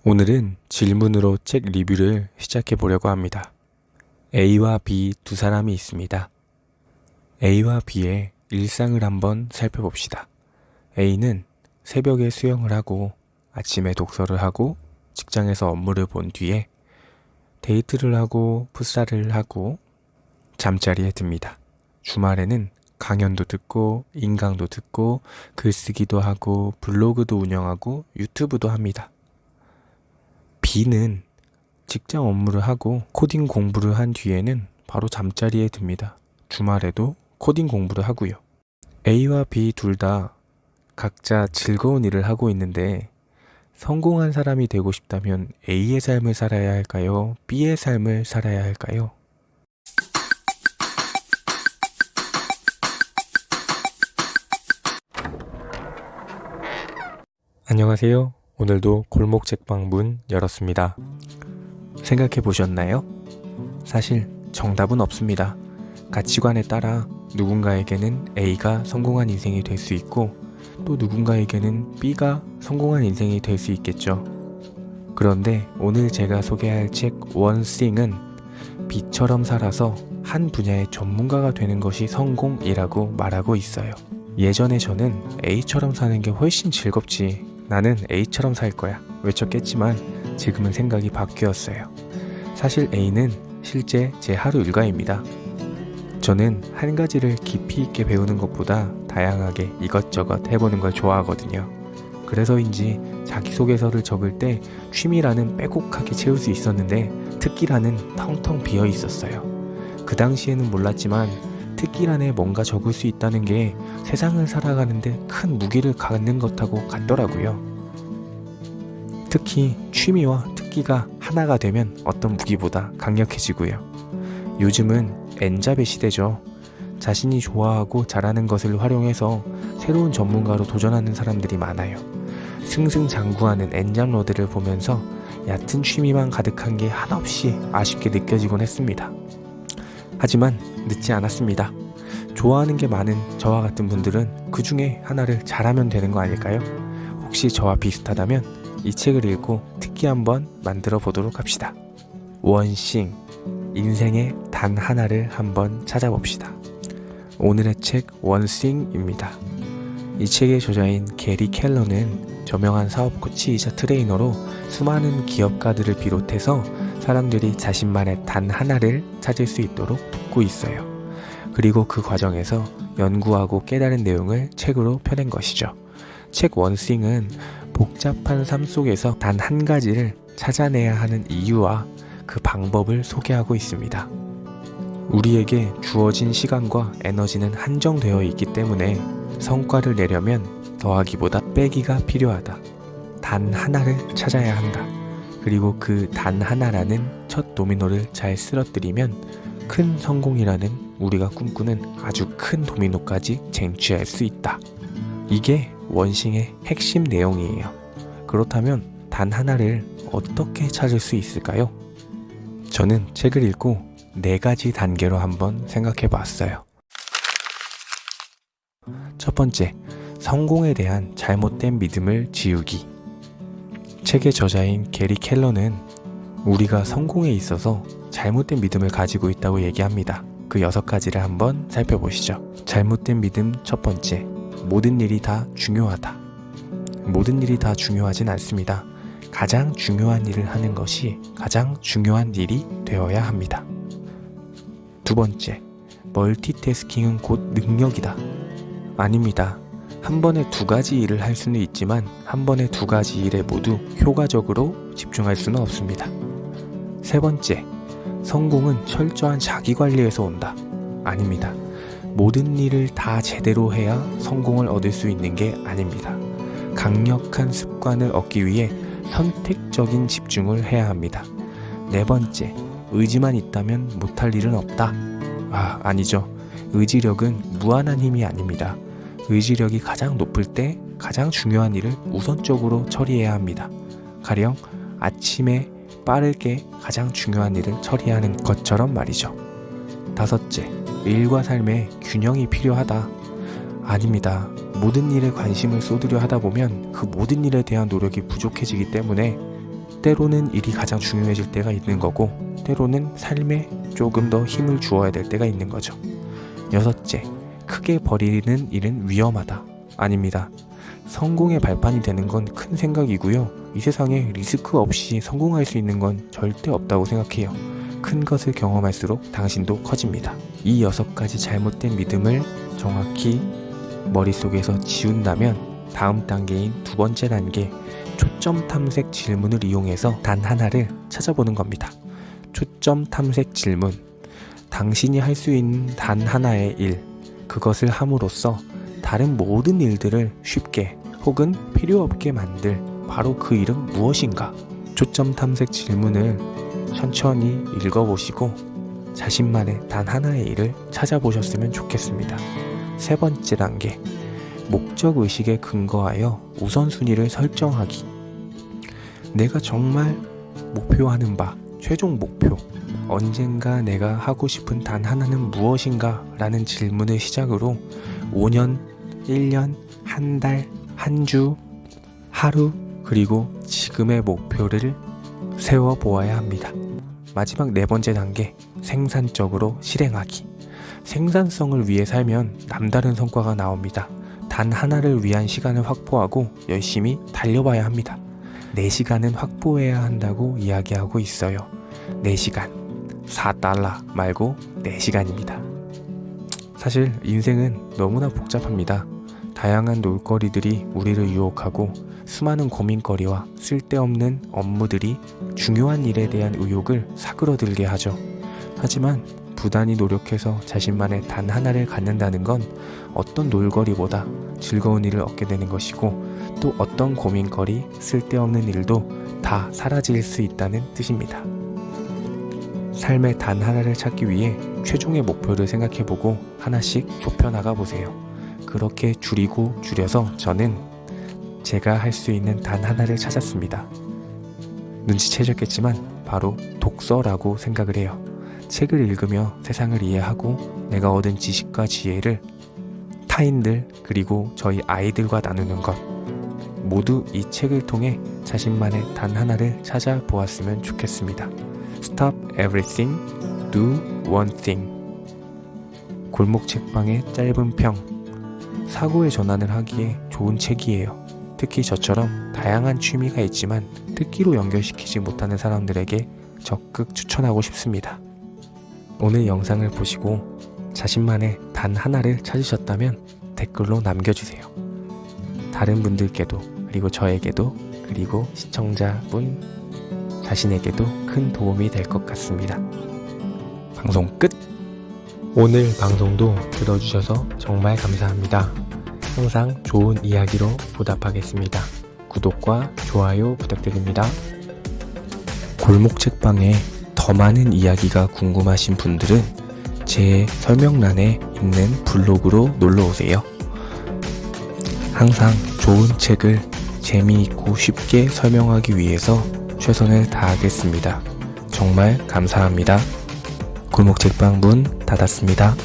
오늘은 질문으로 책 리뷰를 시작해 보려고 합니다. A와 B 두 사람이 있습니다. A와 B의 일상을 한번 살펴봅시다. A는 새벽에 수영을 하고 아침에 독서를 하고 직장에서 업무를 본 뒤에 데이트를 하고 풋살을 하고 잠자리에 듭니다. 주말에는 강연도 듣고 인강도 듣고 글쓰기도 하고 블로그도 운영하고 유튜브도 합니다. B는 직장 업무를 하고 코딩 공부를 한 뒤에는 바로 잠자리에 듭니다. 주말에도 코딩 공부를 하고요. A와 B 둘 다 각자 즐거운 일을 하고 있는데 성공한 사람이 되고 싶다면 A의 삶을 살아야 할까요? B의 삶을 살아야 할까요? 안녕하세요. 오늘도 골목책방 문 열었습니다. 생각해 보셨나요? 사실 정답은 없습니다. 가치관에 따라 누군가에게는 A가 성공한 인생이 될 수 있고 또 누군가에게는 B가 성공한 인생이 될 수 있겠죠. 그런데 오늘 제가 소개할 책 원싱은 B처럼 살아서 한 분야의 전문가가 되는 것이 성공이라고 말하고 있어요. 예전에 저는 A처럼 사는 게 훨씬 즐겁지, 나는 A처럼 살 거야 외쳤겠지만 지금은 생각이 바뀌었어요. 사실 A는 실제 제 하루 일과입니다. 저는 한 가지를 깊이 있게 배우는 것보다 다양하게 이것저것 해보는 걸 좋아하거든요. 그래서인지 자기소개서를 적을 때 취미란은 빼곡하게 채울 수 있었는데 특기란은 텅텅 비어 있었어요. 그 당시에는 몰랐지만 특기란에 뭔가 적을 수 있다는 게 세상을 살아가는데 큰 무게를 갖는 것하고 같더라고요. 특히 취미와 특기가 하나가 되면 어떤 무기보다 강력해지고요. 요즘은 N잡의 시대죠. 자신이 좋아하고 잘하는 것을 활용해서 새로운 전문가로 도전하는 사람들이 많아요. 승승장구하는 N잡러들을 보면서 얕은 취미만 가득한 게 한없이 아쉽게 느껴지곤 했습니다. 하지만 늦지 않았습니다. 좋아하는 게 많은 저와 같은 분들은 그 중에 하나를 잘하면 되는 거 아닐까요? 혹시 저와 비슷하다면 이 책을 읽고 특기 한번 만들어 보도록 합시다. 원싱, 인생의 단 하나를 한번 찾아봅시다. 오늘의 책 원싱입니다. 이 책의 저자인 게리 켈러는 저명한 사업 코치이자 트레이너로 수많은 기업가들을 비롯해서 사람들이 자신만의 단 하나를 찾을 수 있도록 돕고 있어요. 그리고 그 과정에서 연구하고 깨달은 내용을 책으로 펴낸 것이죠. 책 원싱은 복잡한 삶 속에서 단 한 가지를 찾아내야 하는 이유와 그 방법을 소개하고 있습니다. 우리에게 주어진 시간과 에너지는 한정되어 있기 때문에 성과를 내려면 더하기보다 빼기가 필요하다. 단 하나를 찾아야 한다. 그리고 그 단 하나라는 첫 도미노를 잘 쓰러뜨리면 큰 성공이라는 우리가 꿈꾸는 아주 큰 도미노까지 쟁취할 수 있다. 이게 원싱의 핵심 내용이에요. 그렇다면 단 하나를 어떻게 찾을 수 있을까요? 저는 책을 읽고 4가지 단계로 한번 생각해 봤어요. 첫 번째, 성공에 대한 잘못된 믿음을 지우기. 책의 저자인 게리 켈러는 우리가 성공에 있어서 잘못된 믿음을 가지고 있다고 얘기합니다. 그 6가지를 한번 살펴보시죠. 잘못된 믿음 첫 번째, 모든 일이 다 중요하다. 모든 일이 다 중요하진 않습니다. 가장 중요한 일을 하는 것이 가장 중요한 일이 되어야 합니다. 두 번째, 멀티태스킹은 곧 능력이다. 아닙니다. 한 번에 2가지 일을 할 수는 있지만 한 번에 2가지 일에 모두 효과적으로 집중할 수는 없습니다. 세 번째, 성공은 철저한 자기관리에서 온다. 아닙니다. 모든 일을 다 제대로 해야 성공을 얻을 수 있는 게 아닙니다. 강력한 습관을 얻기 위해 선택적인 집중을 해야 합니다. 네 번째, 의지만 있다면 못할 일은 없다. 아니죠. 의지력은 무한한 힘이 아닙니다. 의지력이 가장 높을 때 가장 중요한 일을 우선적으로 처리해야 합니다. 가령 아침에 빠르게 가장 중요한 일을 처리하는 것처럼 말이죠. 다섯째, 일과 삶의 균형이 필요하다. 아닙니다. 모든 일에 관심을 쏟으려 하다 보면 그 모든 일에 대한 노력이 부족해지기 때문에 때로는 일이 가장 중요해질 때가 있는 거고, 때로는 삶에 조금 더 힘을 주어야 될 때가 있는 거죠. 여섯째, 크게 버리는 일은 위험하다. 아닙니다. 성공의 발판이 되는 건 큰 생각이고요. 이 세상에 리스크 없이 성공할 수 있는 건 절대 없다고 생각해요. 큰 것을 경험할수록 당신도 커집니다. 이 6가지 잘못된 믿음을 정확히 머릿속에서 지운다면 다음 단계인 2번째 단계, 초점 탐색 질문을 이용해서 단 하나를 찾아보는 겁니다. 초점 탐색 질문. 당신이 할 수 있는 단 하나의 일, 그것을 함으로써 다른 모든 일들을 쉽게 혹은 필요 없게 만들 바로 그 일은 무엇인가? 초점 탐색 질문을 천천히 읽어보시고 자신만의 단 하나의 일을 찾아보셨으면 좋겠습니다. 3번째 단계, 목적의식에 근거하여 우선순위를 설정하기. 내가 정말 목표하는 바, 최종 목표, 언젠가 내가 하고 싶은 단 하나는 무엇인가? 라는 질문을 시작으로 5년, 1년, 한 달, 한 주, 하루, 그리고 지금의 목표를 세워보아야 합니다. 마지막 4번째 단계, 생산적으로 실행하기. 생산성을 위해 살면 남다른 성과가 나옵니다. 단 하나를 위한 시간을 확보하고 열심히 달려봐야 합니다. 4시간은 확보해야 한다고 이야기하고 있어요. 4시간, 4달러 말고 4시간입니다. 사실 인생은 너무나 복잡합니다. 다양한 놀거리들이 우리를 유혹하고 수많은 고민거리와 쓸데없는 업무들이 중요한 일에 대한 의욕을 사그러들게 하죠. 하지만 부단히 노력해서 자신만의 단 하나를 갖는다는 건 어떤 놀거리보다 즐거운 일을 얻게 되는 것이고, 또 어떤 고민거리, 쓸데없는 일도 다 사라질 수 있다는 뜻입니다. 삶의 단 하나를 찾기 위해 최종의 목표를 생각해보고 하나씩 좁혀나가 보세요. 그렇게 줄이고 줄여서 저는 제가 할 수 있는 단 하나를 찾았습니다. 눈치채셨겠지만 바로 독서라고 생각을 해요. 책을 읽으며 세상을 이해하고 내가 얻은 지식과 지혜를 타인들, 그리고 저희 아이들과 나누는 것, 모두 이 책을 통해 자신만의 단 하나를 찾아보았으면 좋겠습니다. Stop everything, do one thing. 골목 책방의 짧은 평. 사고의 전환을 하기에 좋은 책이에요. 특히 저처럼 다양한 취미가 있지만 특기로 연결시키지 못하는 사람들에게 적극 추천하고 싶습니다. 오늘 영상을 보시고 자신만의 단 하나를 찾으셨다면 댓글로 남겨주세요. 다른 분들께도, 그리고 저에게도, 그리고 시청자분 자신에게도 큰 도움이 될 것 같습니다. 방송 끝! 오늘 방송도 들어주셔서 정말 감사합니다. 항상 좋은 이야기로 보답하겠습니다. 구독과 좋아요 부탁드립니다. 골목 책방에 더 많은 이야기가 궁금하신 분들은 제 설명란에 있는 블로그로 놀러오세요. 항상 좋은 책을 재미있고 쉽게 설명하기 위해서 최선을 다하겠습니다. 정말 감사합니다. 골목 책방 문 닫았습니다.